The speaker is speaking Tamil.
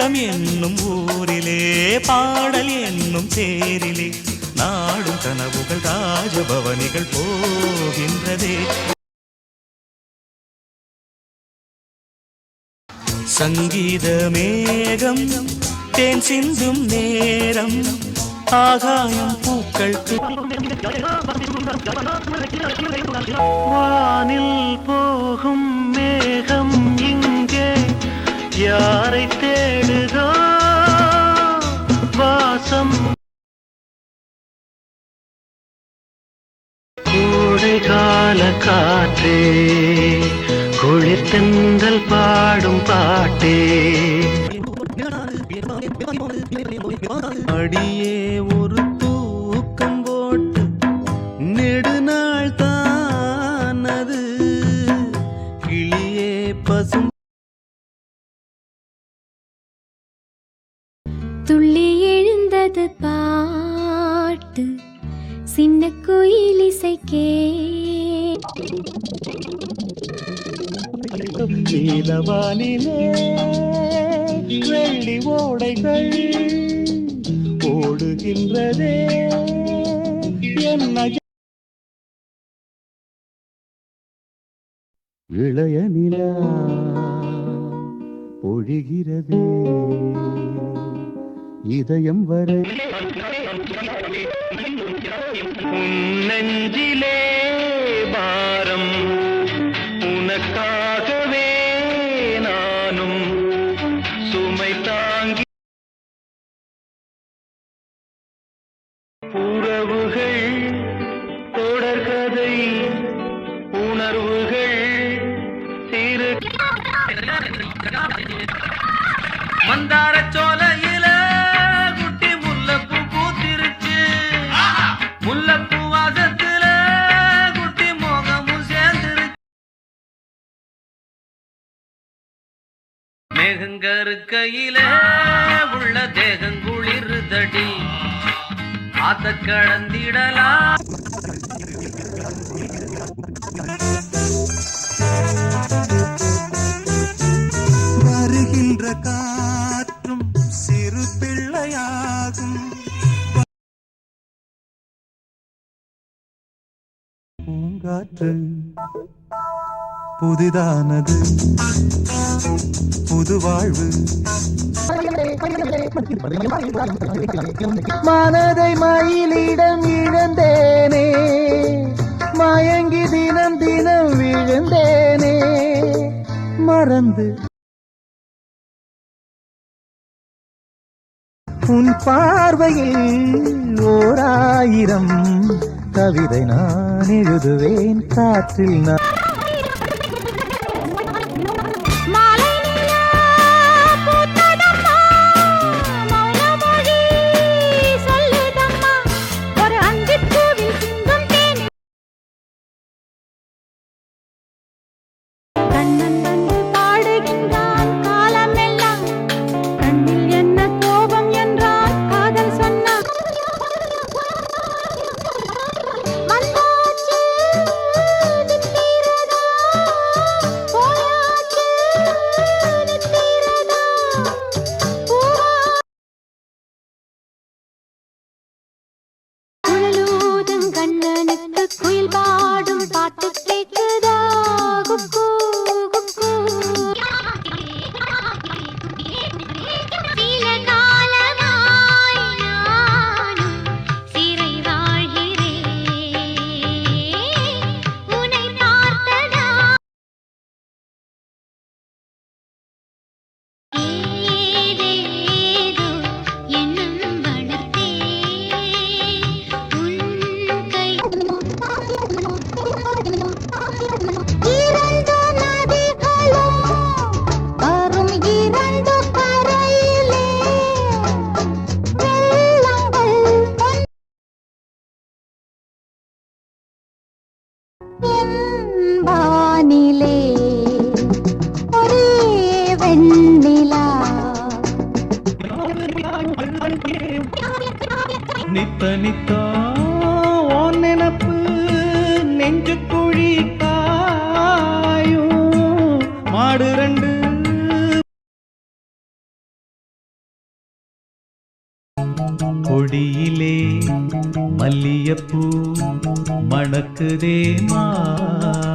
உள்ளம் என்னும் ஊரிலே பாடல் என்னும் தேரிலே நாடும் கனவுகள் ராஜபவனிகள் போகின்றதே. சங்கீத மேகம் தேன் சிந்தும் நேரம் ஆகாயம் பூக்கள் வானில் போகும் மேகம் இங்கே யாரை தேடுதோ வாசம். கோடைகால காற்றே குளிர்தென்றல் பாடும் பாட்டே அடியே ஒரு தூக்கம் போட்டு நெடுநாள் தானது கிளியே பசும் துள்ளி எழுந்தது பாட்டு சின்ன கோயில் இசைக்கே. நீலவானிலே வெள்ளி ஓடைகள் ஓடுகின்றதே என்ன இளைய நிலா பொழிகிறதே இதயம் வரை நெஞ்சிலே பாரம் உனக்காகவே நானும் சுமை தாங்கி உறவுகள் தொடர்கதை உணர்வுகள் சிறு மந்தார சோலையில குட்டி முல்லைப்பூ பூத்திருச்சு. முல்லைப்பூ வாசத்துல குட்டி மோகமும் சேர்ந்துருச்சு. மேகங்கருக்கையில உள்ள தேகங்குளிருதடி ஆத்த கடந்திடலாம். வருகின்ற காற்றும் சிறு பிள்ளையாகும். பூங்காற்று புதிதானது புது வாழ்வு. மனதை மயிலிடம் இழந்தேனே மயங்கி தினம் தினம் விழுந்தேனே மறந்து உன் பார்வையில் ஓராயிரம் கவிதை நான் எழுதுவேன் காற்றில் நான். குயில் பாடும் பாட்டு கேக்குதா குக்கு குக்கு. சில காலமாய் நானும் சிறை வாழ்கிறேன் உன்னை பார்த்ததா. ஏதேதோ எண்ணம் வளர்த்தேன் உன் கை. இரண்டு நதிகளும் வரும் இரண்டு கரையிலே வெள்ளங்கள் என் வானிலே ஒரே வெண்ணிலா. நித்த நித்தா உன் நினப்பு நெஞ்சு குழி காயும் மாடு ரெண்டு கொடியிலே மல்லியப்பூ மணக்குதே மானே